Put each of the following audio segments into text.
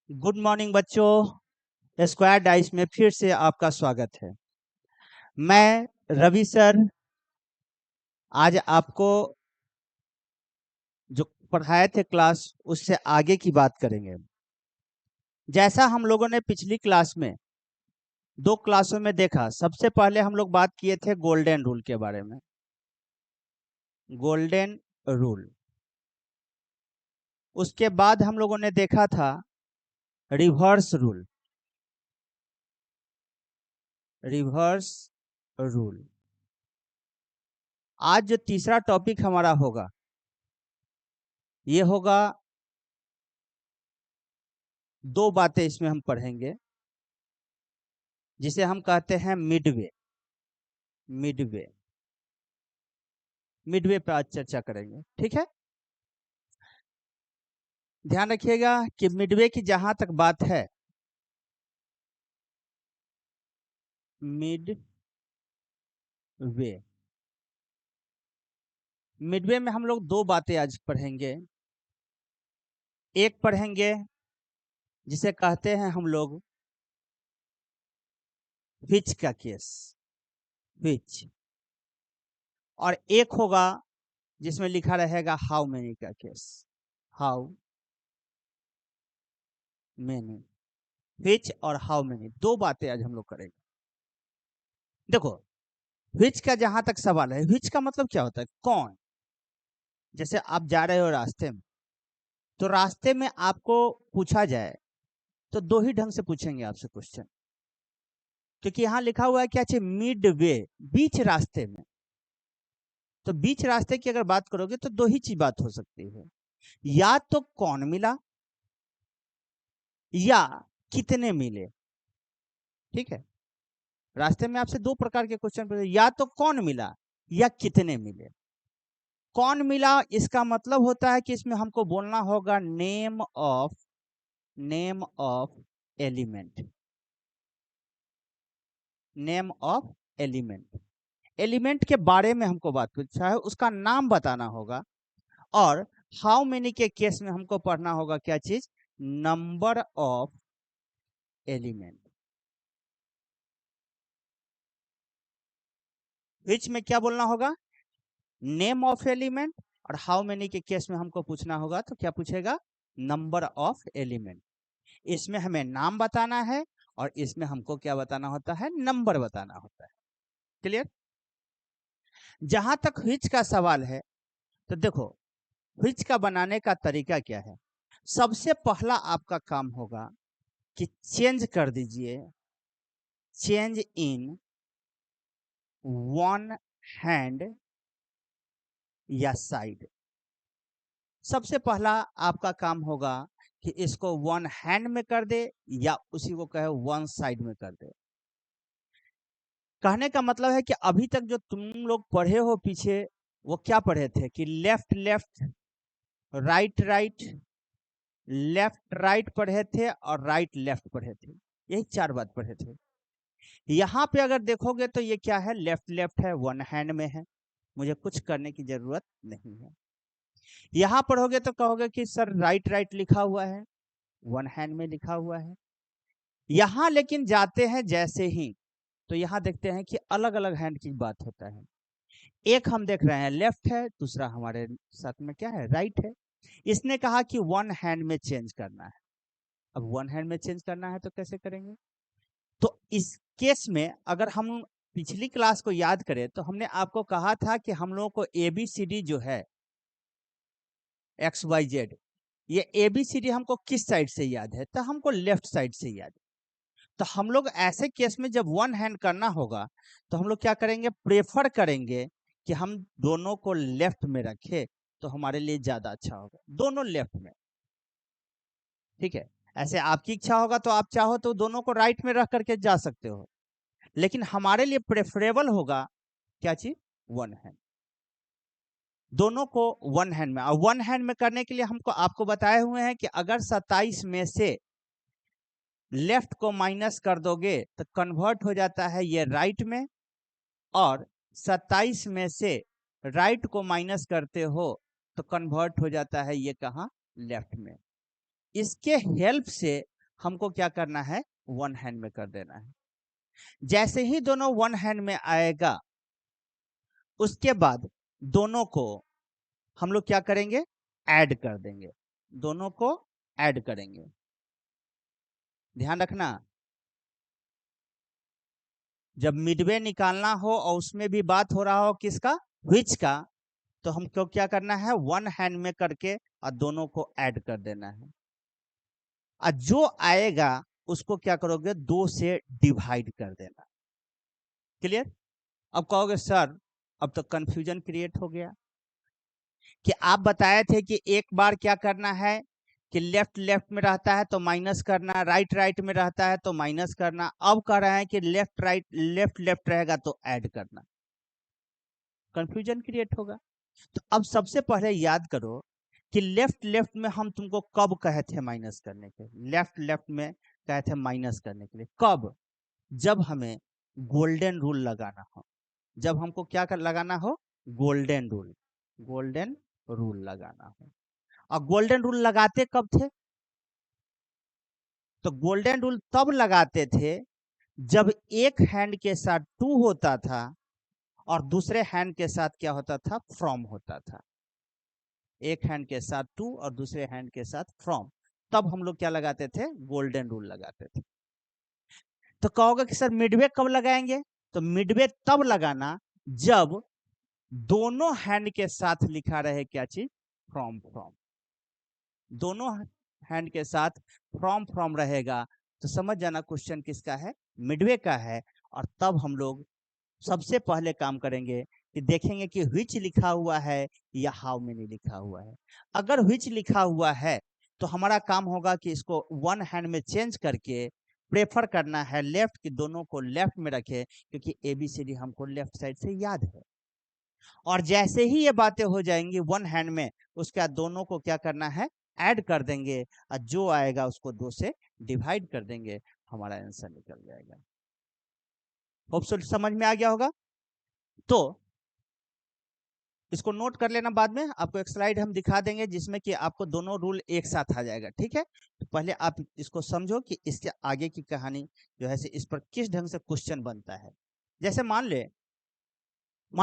Good morning बच्चों। Square dice में फिर से आपका स्वागत है। मैं रवि सर आज आपको जो पढ़ाए थे क्लास उससे आगे की बात करेंगे। जैसा हम लोगों ने पिछली क्लास में 2 क्लासों में देखा, सबसे पहले हम लोग बात किए थे गोल्डन रूल के बारे में। गोल्डन रूल, उसके बाद हम लोगों ने देखा था रिवर्स रूल। Reverse rule. आज जो तीसरा टॉपिक हमारा होगा ये होगा, 2 बातें इसमें हम पढ़ेंगे जिसे हम कहते हैं मिडवे। मिडवे मिडवे पर आज चर्चा करेंगे, ठीक है। ध्यान रखिएगा कि मिडवे की जहां तक बात है, मिडवे मिडवे में हम लोग 2 बातें आज पढ़ेंगे। एक पढ़ेंगे जिसे कहते हैं हम लोग व्हिच का केस, व्हिच। और एक होगा जिसमें लिखा रहेगा हाउ मेनी का केस, हाउ मेनी। व्हिच और हाउ मेनी 2 बातें आज हम लोग करेंगे। देखो, व्हिच का जहां तक सवाल है, व्हिच का मतलब क्या होता है? कौन। जैसे आप जा रहे हो रास्ते में, तो रास्ते में आपको पूछा जाए तो 2 ही ढंग से पूछेंगे आपसे क्वेश्चन, क्योंकि यहाँ लिखा हुआ है क्या चाहिए? मिड वे, बीच रास्ते में। तो बीच रास्ते की अगर बात करोगे तो 2 ही चीज बात हो सकती है, या तो कौन मिला या कितने मिले। ठीक है, रास्ते में आपसे 2 प्रकार के क्वेश्चन पूछे, या तो कौन मिला या कितने मिले। कौन मिला इसका मतलब होता है कि इसमें हमको बोलना होगा name of element. Name of element, element के बारे में हमको बात पूछा है, उसका नाम बताना होगा। और हाउ मेनी के केस में हमको पढ़ना होगा क्या चीज? Number of element. विच में क्या बोलना होगा? Name of element. और हाउ मेनी के केस में हमको पूछना होगा तो क्या पूछेगा? Number of element. इसमें हमें नाम बताना है और इसमें हमको क्या बताना होता है? नंबर बताना होता है। क्लियर? जहां तक व्हिच का सवाल है, तो देखो व्हिच का बनाने का तरीका क्या है। सबसे पहला आपका काम होगा कि चेंज कर दीजिए, चेंज इन वन हैंड या साइड। सबसे पहला आपका काम होगा कि इसको वन हैंड में कर दे या उसी को कहे वन साइड में कर दे। कहने का मतलब है कि अभी तक जो तुम लोग पढ़े हो पीछे, वो क्या पढ़े थे कि left left, right right, left right पढ़े थे और राइट लेफ्ट पढ़े थे। यही 4 बात पढ़े थे। यहाँ पे अगर देखोगे तो ये क्या है? लेफ्ट लेफ्ट है, वन हैंड में है, मुझे कुछ करने की जरूरत नहीं है। यहाँ पढ़ोगे तो कहोगे कि सर राइट राइट लिखा हुआ है, वन हैंड में लिखा हुआ है। यहाँ लेकिन जाते हैं जैसे ही, तो यहाँ देखते हैं कि अलग अलग हैंड की बात होता है। एक हम देख रहे हैं लेफ्ट है, दूसरा हमारे साथ में क्या है? राइट है। इसने कहा कि वन हैंड में चेंज करना है। अब वन हैंड में चेंज करना है तो कैसे करेंगे? तो इस केस में अगर हम पिछली क्लास को याद करें तो हमने आपको कहा था कि हम लोगों को ABCD जो है XYZ, ये ABCD हमको किस साइड से याद है? तो हमको लेफ्ट साइड से याद है। तो हम लोग ऐसे केस में जब वन हैंड करना होगा तो हम लोग क्या करेंगे? प्रेफर करेंगे कि हम दोनों को लेफ्ट में रखें, तो हमारे लिए ज्यादा अच्छा होगा, दोनों लेफ्ट में। ठीक है, ऐसे आपकी इच्छा होगा तो आप चाहो तो दोनों को राइट में रख करके जा सकते हो, लेकिन हमारे लिए प्रेफरेबल होगा क्या चीज? One hand. दोनों को वन हैंड में। और वन हैंड में करने के लिए हमको आपको बताए हुए हैं कि अगर 27 में से लेफ्ट को माइनस कर दोगे तो कन्वर्ट हो जाता है ये राइट में, और 27 में से राइट को माइनस करते हो तो कन्वर्ट हो जाता है ये कहाँ? लेफ्ट में। इसके हेल्प से हमको क्या करना है, वन हैंड में कर देना है। जैसे ही दोनों वन हैंड में आएगा, उसके बाद दोनों को हम लोग क्या करेंगे, ऐड कर देंगे, दोनों को ऐड करेंगे। ध्यान रखना, जब मिडवे निकालना हो और उसमें भी बात हो रहा हो किसका, व्हिच का, तो हमको क्या करना है, वन हैंड में करके और दोनों को ऐड कर देना है। और जो आएगा उसको क्या करोगे, 2 से डिवाइड कर देना। क्लियर? अब कहोगे सर अब तो कंफ्यूजन क्रिएट हो गया कि आप बताए थे कि एक बार क्या करना है कि लेफ्ट लेफ्ट में रहता है तो माइनस करना, राइट राइट में रहता है तो माइनस करना। अब कह रहे हैं कि लेफ्ट राइट लेफ्ट लेफ्ट रहेगा तो ऐड करना, कंफ्यूजन क्रिएट होगा। तो अब सबसे पहले याद करो कि लेफ्ट लेफ्ट में हम तुमको कब कहे थे माइनस करने के, लेफ्ट लेफ्ट में कहे थे माइनस करने के लिए कब, जब हमें गोल्डन रूल लगाना हो, जब हमको क्या कर लगाना हो, गोल्डन रूल, गोल्डन रूल लगाना हो। और गोल्डन रूल लगाते कब थे, तो गोल्डन रूल तब लगाते थे जब एक हैंड के साथ टू होता था और दूसरे हैंड के साथ क्या होता था, फ्रॉम होता था। एक हैंड के साथ टू और दूसरे हैंड के साथ फ्रॉम, तब हम लोग क्या लगाते थे, गोल्डन रूल लगाते थे। तो कहोगे कि सर मिडवे कब लगाएंगे, तो मिडवे तब लगाना जब दोनों हैंड के साथ लिखा रहे क्या चीज, फ्रॉम फ्रॉम, दोनों हैंड के साथ फ्रॉम फ्रॉम रहेगा तो समझ जाना क्वेश्चन किसका है, मिडवे का है। और तब हम लोग सबसे पहले काम करेंगे कि देखेंगे कि व्हिच लिखा हुआ है या हाउ मेनी लिखा हुआ है। अगर व्हिच लिखा हुआ है तो हमारा काम होगा कि इसको वन हैंड में चेंज करके प्रेफर करना है लेफ्ट, कि दोनों को लेफ्ट में रखे, क्योंकि ABCD हमको लेफ्ट साइड से याद है। और जैसे ही ये बातें हो जाएंगी वन हैंड में, उसके बाद दोनों को क्या करना है, ऐड कर देंगे और जो आएगा उसको 2 से डिवाइड कर देंगे, हमारा आंसर निकल जाएगा। होप सो समझ में आ गया होगा। तो इसको नोट कर लेना, बाद में आपको एक स्लाइड हम दिखा देंगे जिसमें कि आपको दोनों रूल एक साथ आ जाएगा, ठीक है। तो पहले आप इसको समझो कि इसके आगे की कहानी जो है इस पर किस ढंग से क्वेश्चन बनता है। जैसे मान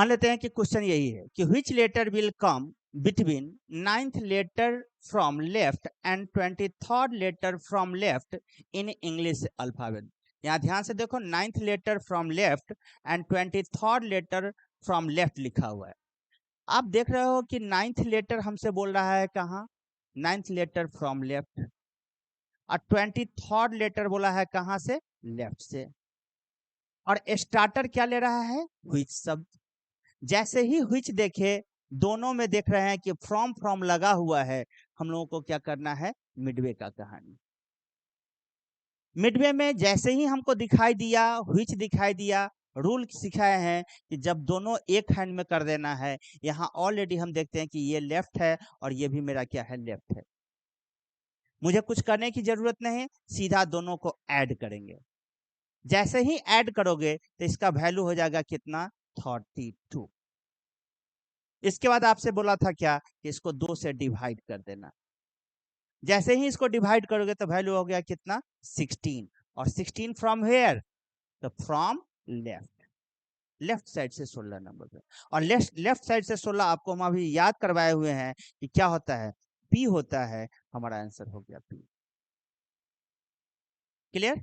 लेते हैं कि क्वेश्चन यही है कि which letter will come between 9th letter from left and 23rd letter from left in English alphabet. यहाँ ध्यान से देखो, 9th letter from left and 23rd letter from left लिखा हुआ है। आप देख रहे हो कि 9th लेटर हमसे बोल रहा है कहाँ, 9th लेटर फ्रॉम लेफ्ट, और 23rd लेटर बोला है कहाँ से, लेफ्ट से। और स्टार्टर क्या ले रहा है, व्हिच शब्द। जैसे ही व्हिच देखे, दोनों में देख रहे हैं कि फ्रॉम फ्रॉम लगा हुआ है, हम लोगों को क्या करना है, मिडवे का कहानी। मिडवे में जैसे ही हमको दिखाई दिया, व्हिच दिखाई दिया, रूल सिखाए हैं कि जब दोनों एक हैंड में कर देना है। यहाँ ऑलरेडी हम देखते हैं कि ये लेफ्ट है और ये भी मेरा क्या है, लेफ्ट है। मुझे कुछ करने की जरूरत नहीं, सीधा दोनों को ऐड करेंगे। जैसे ही ऐड करोगे तो इसका वैल्यू हो जाएगा कितना, 32। इसके बाद आपसे बोला था क्या कि इसको 2 से डिवाइड कर देना। जैसे ही इसको डिवाइड करोगे तो वैल्यू हो गया कितना, 16। और 16 फ्रॉम वेयर, तो फ्रॉम लेफ्ट, लेफ्ट साइड से 16 नंबर पे। और लेफ्ट साइड से 16 आपको हम अभी याद करवाए हुए हैं कि क्या होता है, पी होता है। हमारा आंसर हो गया पी। क्लियर?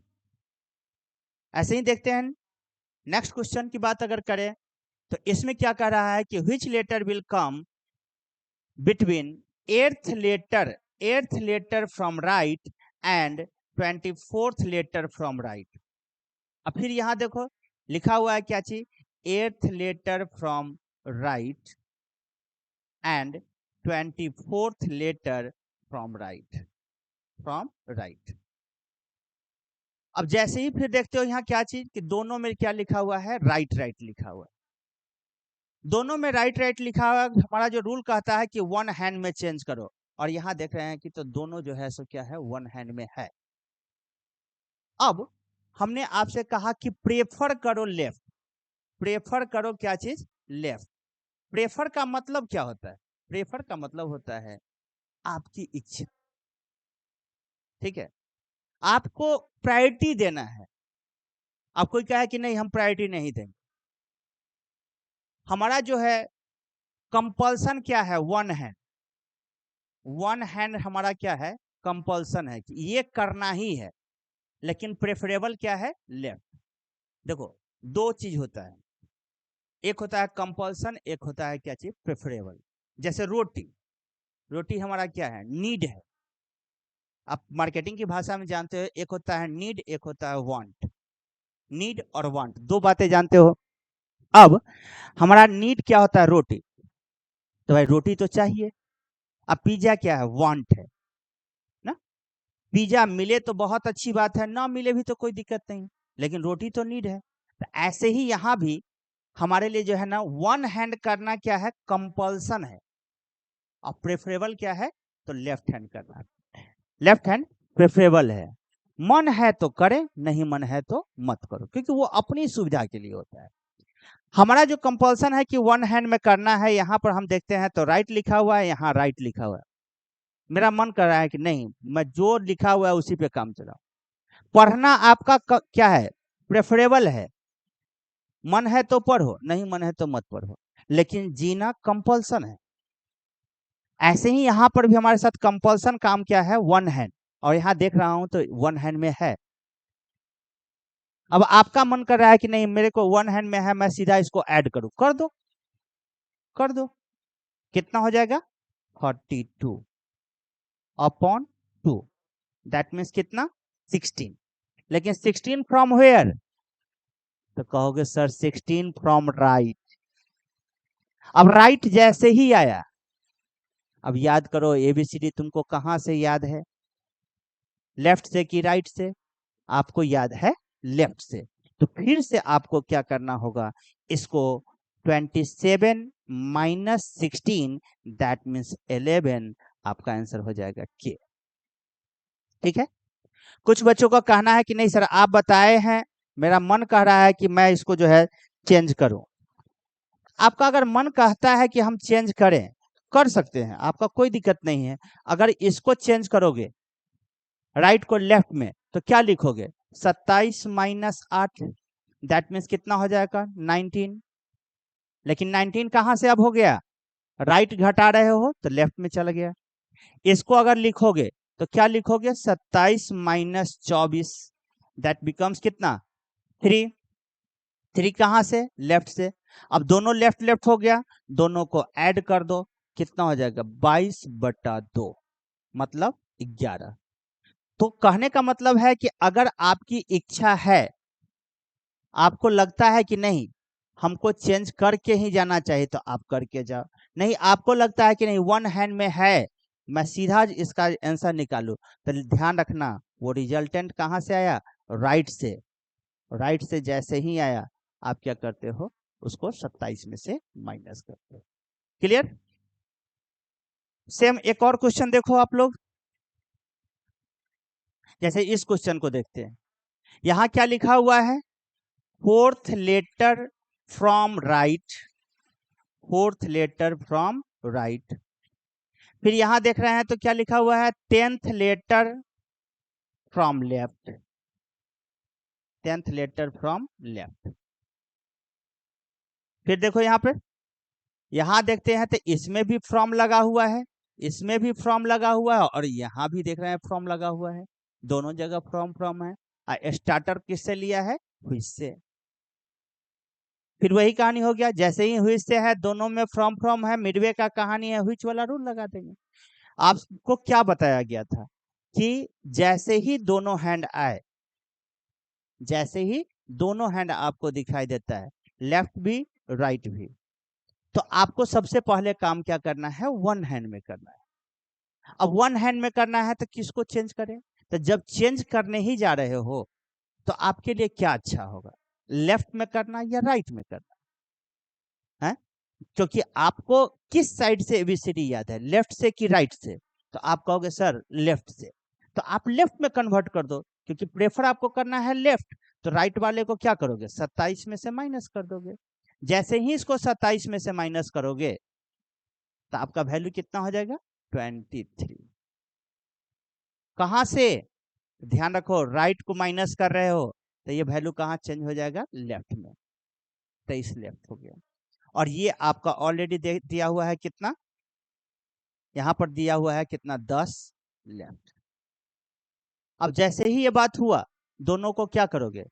ऐसे ही देखते हैं नेक्स्ट क्वेश्चन की बात अगर करें तो इसमें क्या कह रहा है कि which letter will come between eighth letter from right and 24th letter from right. अब फिर यहां देखो लिखा हुआ है क्या चीज, 8th letter from right and 24th letter from right, from right. अब जैसे ही फिर देखते हो यहाँ क्या चीज कि दोनों में क्या लिखा हुआ है, राइट राइट लिखा हुआ है। दोनों में राइट राइट लिखा हुआ है। हमारा जो रूल कहता है कि वन हैंड में चेंज करो, और यहाँ देख रहे हैं कि तो दोनों जो है सो क्या है, वन हैंड में है। अब हमने आपसे कहा कि प्रेफर करो लेफ्ट, प्रेफर करो क्या चीज, लेफ्ट। प्रेफर का मतलब क्या होता है, प्रेफर का मतलब होता है आपकी इच्छा, ठीक है। आपको प्रायोरिटी देना है। अब कोई कहे कि नहीं हम प्रायोरिटी नहीं देंगे, हमारा जो है कंपल्सन क्या है, वन हैंड, वन हैंड हमारा क्या है, कंपल्सन है कि ये करना ही है, लेकिन प्रेफरेबल क्या है, लेफ्ट। देखो दो चीज होता है, एक होता है कंपल्सन, एक होता है क्या चीज, प्रेफरेबल। जैसे रोटी, रोटी हमारा क्या है, नीड है। आप मार्केटिंग की भाषा में जानते हो, एक होता है नीड, एक होता है वांट। नीड और वांट दो बातें जानते हो। अब हमारा नीड क्या होता है, रोटी, तो भाई रोटी तो चाहिए। अब पिज्जा क्या है, वांट है ना। पिज्जा मिले तो बहुत अच्छी बात है, ना मिले भी तो कोई दिक्कत नहीं, लेकिन रोटी तो नीड है। तो ऐसे ही यहाँ भी हमारे लिए जो है ना, वन हैंड करना क्या है, कंपल्सन है, और प्रेफरेबल क्या है, तो लेफ्ट हैंड करना है। लेफ्ट हैंड प्रेफरेबल है, मन है तो करे, नहीं मन है तो मत करो, क्योंकि वो अपनी सुविधा के लिए होता है। हमारा जो कंपल्सन है कि वन हैंड में करना है, यहाँ पर हम देखते हैं तो राइट लिखा हुआ है, यहाँ राइट लिखा हुआ है। मेरा मन कर रहा है कि नहीं, मैं जो लिखा हुआ है उसी पे काम चलाऊं। पढ़ना आपका क्या है, प्रेफरेबल है, मन है तो पढ़ो, नहीं मन है तो मत पढ़ो, लेकिन जीना कंपल्सन है। ऐसे ही यहाँ पर भी हमारे साथ कंपल्सन काम क्या है, वन हैंड, और यहाँ देख रहा हूं तो वन हैंड में है। अब आपका मन कर रहा है कि नहीं मेरे को वन हैंड में है, मैं सीधा इसको ऐड करूं, कर दो, कर दो। कितना हो जाएगा, 42 अपॉन 2, दैट मीन्स कितना, 16। लेकिन 16 फ्रॉम वेयर, तो कहोगे सर 16 फ्रॉम राइट। अब राइट जैसे ही आया, अब याद करो एबीसीडी तुमको कहां से याद है, लेफ्ट से कि राइट से, आपको याद है लेफ्ट से। तो फिर से आपको क्या करना होगा, इसको 27 माइनस 16, दैट मीन्स 11, आपका आंसर हो जाएगा के। ठीक है। कुछ बच्चों का कहना है कि नहीं सर आप बताए हैं, मेरा मन कह रहा है कि मैं इसको जो है चेंज करूं। आपका अगर मन कहता है कि हम चेंज करें, कर सकते हैं, आपका कोई दिक्कत नहीं है। अगर इसको चेंज करोगे राइट को लेफ्ट में, तो क्या लिखोगे, 27 माइनस 8, दैट मीन्स कितना हो जाएगा, 19। लेकिन 19 कहां से अब हो गया, राइट घटा रहे हो तो लेफ्ट में चला गया। इसको अगर लिखोगे तो क्या लिखोगे, 27 माइनस 24, दैट बिकम्स कितना, 3। 3 कहां से, लेफ्ट से। अब दोनों लेफ्ट लेफ्ट हो गया, दोनों को ऐड कर दो, कितना हो जाएगा, 22/2, मतलब 11। तो कहने का मतलब है कि अगर आपकी इच्छा है, आपको लगता है कि नहीं हमको चेंज करके ही जाना चाहिए, तो आप करके जाओ। नहीं आपको लगता है कि नहीं वन हैंड में है, मैं सीधा इसका आंसर निकालू, तो ध्यान रखना वो रिजल्टेंट कहां से आया, राइट से। राइट से जैसे ही आया, आप क्या करते हो, उसको 27 में से माइनस करते हो। क्लियर। सेम एक और क्वेश्चन देखो आप लोग, जैसे इस क्वेश्चन को देखते हैं। यहां क्या लिखा हुआ है, fourth letter from right, fourth letter from right. फिर यहां देख रहे हैं तो क्या लिखा हुआ है, 10th letter from left, 10th letter from left. फिर देखो यहां पे, यहां देखते हैं तो इसमें भी फ्रॉम लगा हुआ है, इसमें भी फ्रॉम लगा हुआ है, और यहां भी देख रहे हैं फ्रॉम लगा हुआ है, दोनों जगह फ्रॉम फ्रॉम है। स्टार्टर किससे लिया है, व्हिच से। फिर वही कहानी हो गया, जैसे ही व्हिच से है, दोनों में फ्रॉम फ्रॉम है, मिडवे का कहानी है, व्हिच वाला रूल लगा देंगे। आपको क्या बताया गया था कि जैसे ही दोनों हैंड आए, जैसे ही दोनों हैंड आपको दिखाई देता है, लेफ्ट भी राइट भी, तो आपको सबसे पहले काम क्या करना है, वन हैंड में करना है। अब वन हैंड में करना है तो किसको चेंज करें, तो जब चेंज करने ही जा रहे हो तो आपके लिए क्या अच्छा होगा, लेफ्ट में करना या राइट में करना है। क्योंकि आपको किस साइड से एबीसीडी याद है, लेफ्ट से कि राइट से, तो आप कहोगे सर लेफ्ट से, तो आप लेफ्ट में कन्वर्ट कर दो, क्योंकि प्रेफर आपको करना है लेफ्ट, तो राइट वाले को क्या करोगे, 27 में से माइनस कर दोगे। जैसे ही इसको 27 में से माइनस करोगे, तो आपका वैल्यू कितना हो जाएगा, 23। कहां से, ध्यान रखो, राइट को माइनस कर रहे हो तो ये वैल्यू कहाँ चेंज हो जाएगा, लेफ्ट में। 23 लेफ्ट हो गया। और ये आपका ऑलरेडी दिया हुआ है कितना, यहाँ पर दिया हुआ है कितना, 10 लेफ्ट। अब जैसे ही ये बात हुआ, दोनों को क्या करोगे,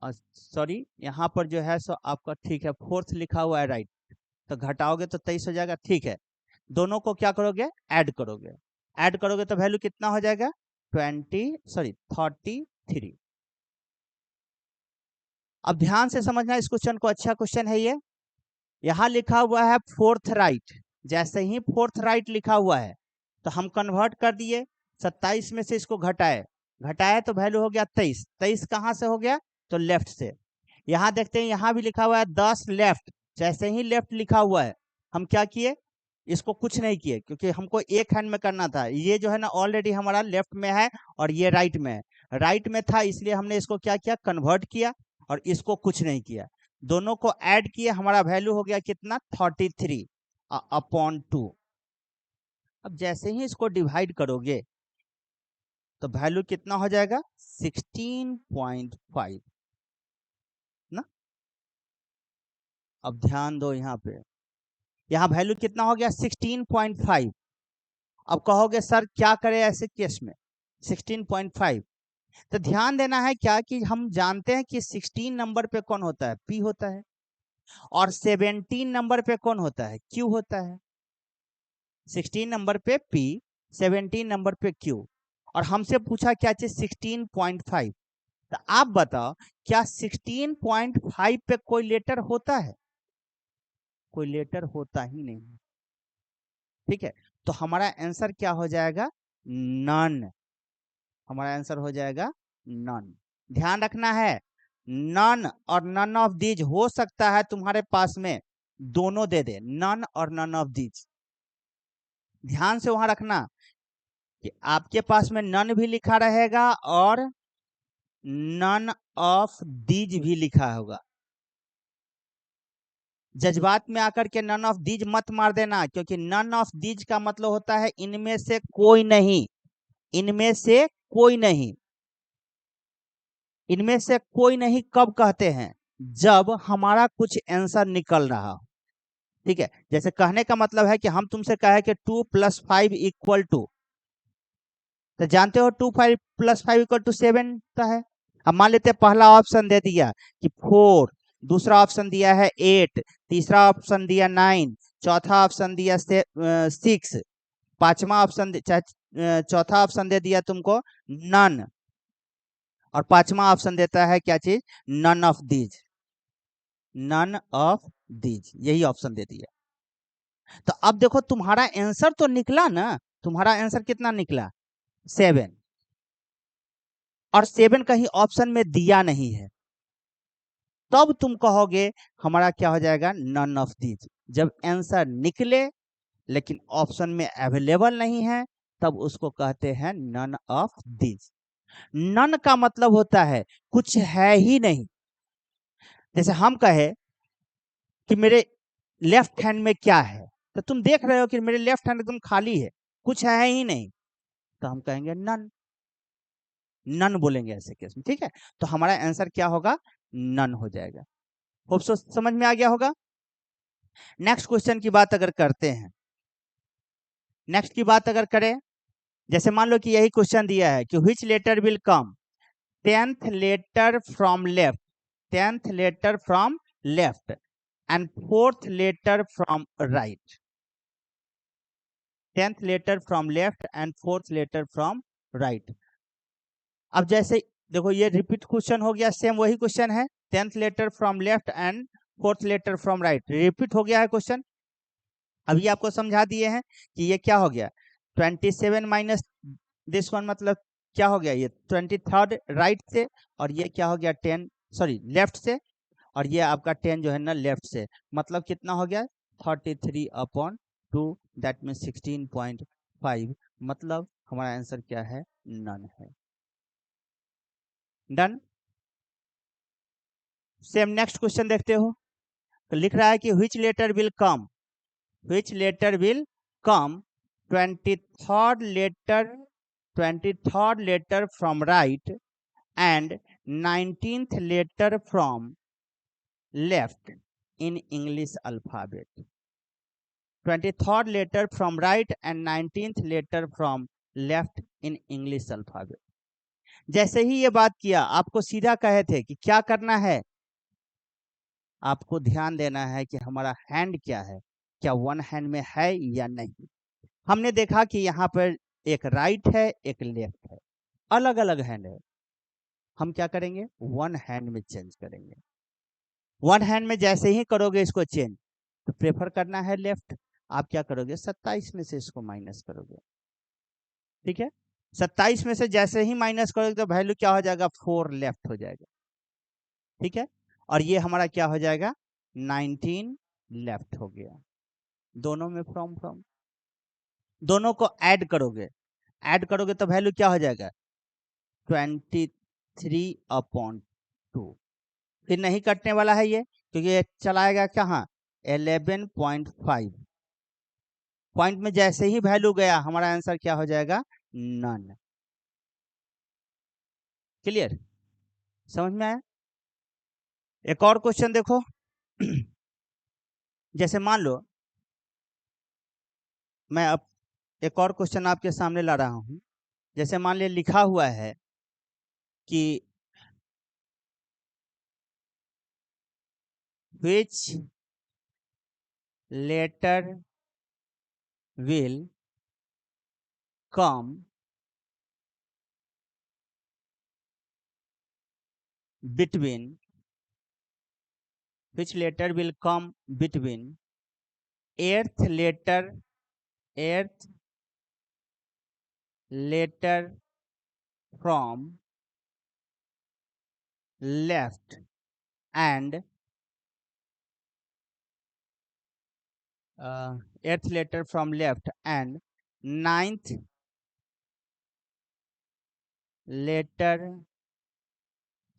सॉरी यहाँ पर जो है सो आपका ठीक है, फोर्थ लिखा हुआ है राइट, तो घटाओगे तो 23 हो जाएगा, ठीक है। दोनों को क्या करोगे, ऐड करोगे। ऐड करोगे तो वैल्यू कितना हो जाएगा, 33। अब ध्यान से समझना इस क्वेश्चन को, अच्छा क्वेश्चन है ये। यहाँ लिखा हुआ है फोर्थ राइट, जैसे ही फोर्थ राइट लिखा हुआ है तो हम कन्वर्ट कर दिए, 27 में से इसको घटाए, घटाए तो वैल्यू हो गया 23। 23 कहाँ से हो गया, तो लेफ्ट से। यहाँ देखते हैं, यहाँ भी लिखा हुआ है 10 लेफ्ट, जैसे ही लेफ्ट लिखा हुआ है हम क्या किए, इसको कुछ नहीं किए, क्योंकि हमको एक हैंड में करना था। ये जो है ना ऑलरेडी हमारा लेफ्ट में है और ये राइट में है, राइट में था इसलिए हमने इसको क्या किया, कन्वर्ट किया, और इसको कुछ नहीं किया। दोनों को ऐड किए, हमारा वैल्यू हो गया कितना, 33/2। अब जैसे ही इसको डिवाइड करोगे तो वैल्यू कितना हो जाएगा, 16.5 ना। अब ध्यान दो यहाँ पे, यहाँ वैल्यू कितना हो गया, 16.5। अब कहोगे सर क्या करें ऐसे केस में, 16.5। तो ध्यान देना है क्या, कि हम जानते हैं कि 16 नंबर पे कौन होता है, पी होता है, और 17 नंबर पे कौन होता है, क्यू होता है। 16 नंबर पे पी, 17 नंबर पे क्यू, और हमसे पूछा क्या चीज, 16.5। तो आप बताओ, क्या 16.5 पे कोई लेटर होता है, कोई लेटर होता ही नहीं, ठीक है। तो हमारा आंसर क्या हो जाएगा, नन। हमारा आंसर हो जाएगा नन। ध्यान रखना है, नन और नन ऑफ दीज हो सकता है तुम्हारे पास में दोनों दे दे, नन और नन ऑफ दीज। ध्यान से वहां रखना कि आपके पास में नन भी लिखा रहेगा और नन ऑफ दीज भी लिखा होगा। जज्बात में आकर के नन ऑफ दीज मत मार देना, क्योंकि नन ऑफ दीज का मतलब होता है इनमें से कोई नहीं, इनमें से कोई नहीं। इनमें से कोई नहीं कब कहते हैं, जब हमारा कुछ आंसर निकल रहा हो, ठीक है। जैसे कहने का मतलब है कि हम तुमसे कहे कि 2 + 5 = 2, तो जानते हो 2 + 5 = 7 का है। अब मान लेते हैं पहला ऑप्शन दे दिया कि 4, दूसरा ऑप्शन दिया है 8, तीसरा ऑप्शन दिया 9, चौथा ऑप्शन दिया 6, पांचवा ऑप्शन चौथा ऑप्शन दे दिया तुमको नन, और पांचवा ऑप्शन देता है क्या चीज, none of these. None of these, यही ऑप्शन दे दिया। तो अब देखो तुम्हारा आंसर तो निकला ना, तुम्हारा आंसर कितना निकला, 7, और 7 कहीं ऑप्शन में दिया नहीं है। तब तुम कहोगे हमारा क्या हो जाएगा, नन ऑफ दीज। जब आंसर निकले लेकिन ऑप्शन में अवेलेबल नहीं है, तब उसको कहते हैं नन ऑफ दीज। नन का मतलब होता है कुछ है ही नहीं। जैसे हम कहे कि मेरे लेफ्ट हैंड में क्या है, तो तुम देख रहे हो कि मेरे लेफ्ट हैंड एकदम खाली है, कुछ है ही नहीं, तो हम कहेंगे नन, नन बोलेंगे ऐसे केस में, ठीक है। तो हमारा आंसर क्या होगा, नन हो जाएगा। होप सो समझ में आ गया होगा। नेक्स्ट क्वेश्चन की बात अगर करते हैं, नेक्स्ट की बात अगर करें, जैसे मान लो कि यही क्वेश्चन दिया है कि which letter will come 10th letter from left, 10th letter from left and 4th letter from right, 10th letter from left and 4th letter from right. अब जैसे देखो ये रिपीट क्वेश्चन हो गया, सेम वही क्वेश्चन है, 10th letter from left and 4th letter from right, repeat हो गया है क्वेश्चन। अभी आपको समझा दिए हैं कि ये क्या हो गया, 27 माइनस दिस वन, मतलब क्या हो गया, ये 23rd राइट से, और ये क्या हो गया 10, सॉरी लेफ्ट से, और ये आपका 10 जो है ना लेफ्ट से, मतलब कितना हो गया 33/2, दैट मीन 16.5। मतलब हमारा आंसर क्या है, नन है। डन। सेम नेक्स्ट क्वेश्चन देखते हो, तो लिख रहा है कि which letter will come, which letter will come 23rd letter 23rd letter from right and 19th letter from left in English alphabet. 23rd letter from right and 19th letter from left in English alphabet. जैसे ही ये बात किया, आपको सीधा कहे थे कि क्या करना है, आपको ध्यान देना है कि हमारा हैंड क्या है, क्या वन हैंड में है या नहीं। हमने देखा कि यहाँ पर एक राइट है, एक लेफ्ट है, अलग अलग हैंड है। हम क्या करेंगे, वन हैंड में चेंज करेंगे। वन हैंड में जैसे ही करोगे इसको चेंज, तो प्रेफर करना है लेफ्ट। आप क्या करोगे, 27 में से इसको माइनस करोगे, ठीक है। 27 में से जैसे ही माइनस करोगे तो वैल्यू क्या हो जाएगा, 4 लेफ्ट हो जाएगा, ठीक है। और ये हमारा क्या हो जाएगा, 19 लेफ्ट हो गया। दोनों में फ्रॉम फ्रॉम, दोनों को ऐड करोगे, ऐड करोगे तो वैल्यू क्या हो जाएगा, 23/2। फिर नहीं कटने वाला है ये, क्योंकि ये चलाएगा कहाँ, 11.5 पॉइंट में जैसे ही वैल्यू गया, हमारा आंसर क्या हो जाएगा, नन। क्लियर, समझ में आया। एक और क्वेश्चन देखो। जैसे मान लो, मैं अब एक और क्वेश्चन आपके सामने ला रहा हूं। जैसे मान लिया लिखा हुआ है कि which letter will come between, which letter will come between eighth letter from left and eighth letter from left and ninth letter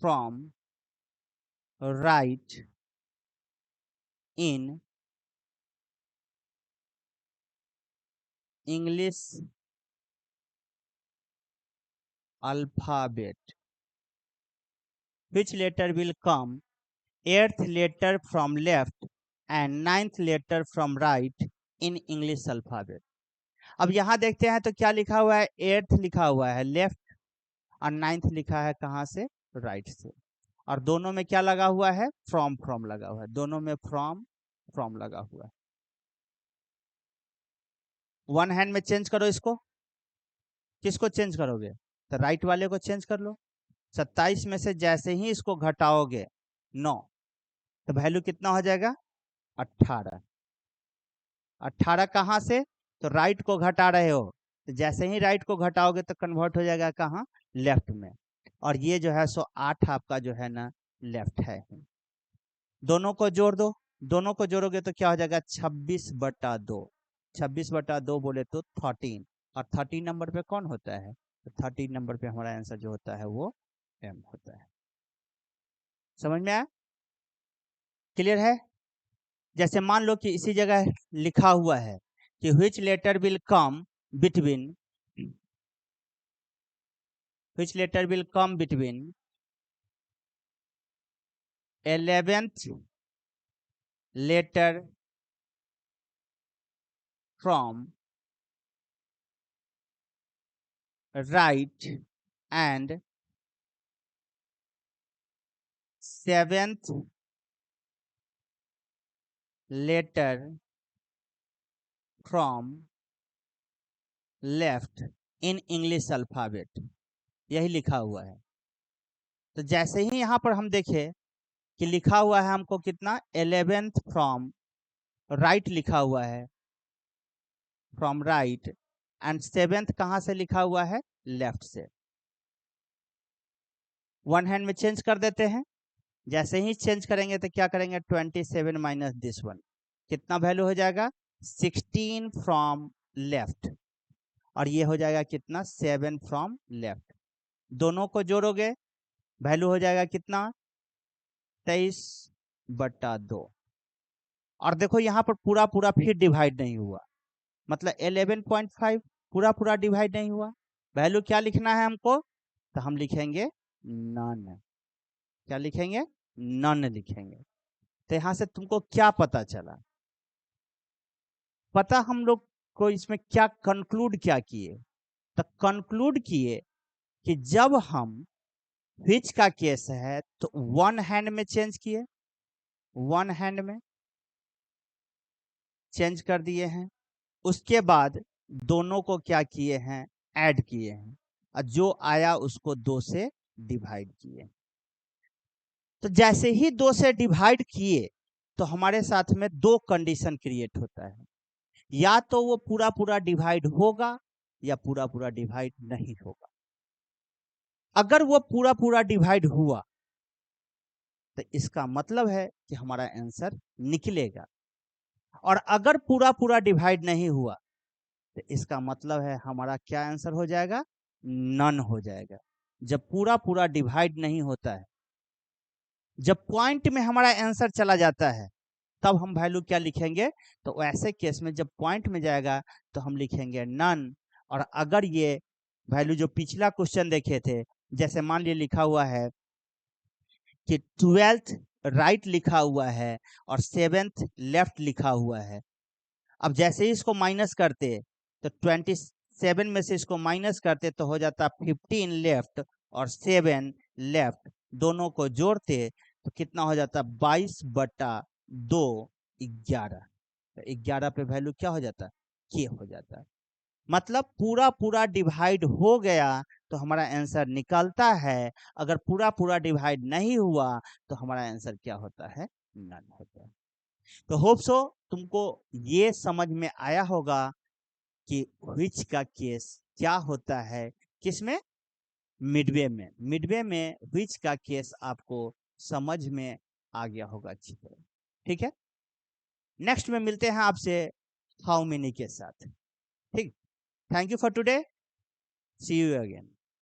from right in English alphabet. Which letter will come eighth letter from left and ninth letter from right in English alphabet. अब यहाँ देखते हैं तो क्या लिखा हुआ है, eighth लिखा हुआ है लेफ्ट और नाइन्थ लिखा है कहाँ से, राइट से। और दोनों में क्या लगा हुआ है, फ्रॉम लगा हुआ है, दोनों में फ्रॉम लगा हुआ है। वन हैंड में चेंज करो इसको, किसको चेंज करोगे, तो राइट वाले को चेंज कर लो। 27 में से जैसे ही इसको घटाओगे 9, तो वैल्यू कितना हो जाएगा, 18। 18 कहाँ से, तो राइट को घटा रहे हो, तो जैसे ही राइट को घटाओगे तो कन्वर्ट हो जाएगा कहाँ, लेफ्ट में। और ये जो है सो 8 आपका जो है ना लेफ्ट है। दोनों को जोड़ दो, दोनों को जोड़ोगे तो क्या हो जाएगा, 26/2। 26/2 बोले तो 13, और 13 नंबर पे कौन होता है, तो 13 नंबर पे हमारा आंसर जो होता है वो एम होता है। समझ में आया, क्लियर है। जैसे मान लो कि इसी जगह लिखा हुआ है कि which letter will come between, which letter will come between 11th letter from right and 7th letter from left in English alphabet, यही लिखा हुआ है। तो जैसे ही यहाँ पर हम देखें कि लिखा हुआ है हमको कितना, 11th फ्रॉम राइट लिखा हुआ है, फ्रॉम राइट, एंड 7th कहाँ से लिखा हुआ है, लेफ्ट से। वन हैंड में चेंज कर देते हैं। जैसे ही चेंज करेंगे तो क्या करेंगे, 27 माइनस दिस वन, कितना वैल्यू हो जाएगा, 16 फ्रॉम लेफ्ट, और ये हो जाएगा कितना, 7 फ्रॉम लेफ्ट। दोनों को जोड़ोगे वैल्यू हो जाएगा कितना, 23/2। और देखो यहाँ पर पूरा पूरा फिर डिवाइड नहीं हुआ, मतलब 11.5 पूरा पूरा डिवाइड नहीं हुआ, वैल्यू क्या लिखना है हमको, तो हम लिखेंगे नन। क्या लिखेंगे, नन लिखेंगे। तो यहां से तुमको क्या पता चला, पता हम लोग को इसमें क्या कंक्लूड क्या किए, तो कंक्लूड किए कि जब हम व्हिच का केस है तो वन हैंड में चेंज किए, वन हैंड में चेंज कर दिए हैं। उसके बाद दोनों को क्या किए हैं, ऐड किए हैं, और जो आया उसको 2 से डिवाइड किए। तो जैसे ही 2 से डिवाइड किए तो हमारे साथ में 2 कंडीशन क्रिएट होता है, या तो वो पूरा पूरा डिवाइड होगा या पूरा पूरा डिवाइड नहीं होगा। अगर वो पूरा पूरा डिवाइड हुआ तो इसका मतलब है कि हमारा आंसर निकलेगा, और अगर पूरा पूरा डिवाइड नहीं हुआ तो इसका मतलब है हमारा क्या आंसर हो जाएगा, नन हो जाएगा। जब पूरा पूरा डिवाइड नहीं होता है, जब पॉइंट में हमारा आंसर चला जाता है, तब हम वैल्यू क्या लिखेंगे, तो ऐसे केस में जब पॉइंट में जाएगा तो हम लिखेंगे नन। और अगर ये वैल्यू जो पिछला क्वेश्चन देखे थे, जैसे मान लिए लिखा हुआ है कि 12th राइट लिखा हुआ है और 7th लेफ्ट लिखा हुआ है, अब जैसे ही इसको माइनस करते तो 27 में से इसको माइनस करते तो हो जाता 15 लेफ्ट और 7 लेफ्ट, दोनों को जोड़ते तो कितना हो जाता 22/2 11। तो 11 पे वैल्यू क्या हो जाता, के हो जाता। मतलब पूरा पूरा डिवाइड हो गया तो हमारा आंसर निकलता है, अगर पूरा पूरा डिवाइड नहीं हुआ तो हमारा आंसर क्या होता है, नन होता है। तो होप सो तुमको ये समझ में आया होगा कि व्हिच का केस क्या होता है, किसमें, मिडवे में। मिडवे में व्हिच का केस आपको समझ में आ गया होगा अच्छी तरह, ठीक है। नेक्स्ट में मिलते हैं आपसे हाउ मेनी के साथ, ठीक। Thank you for today, see you again.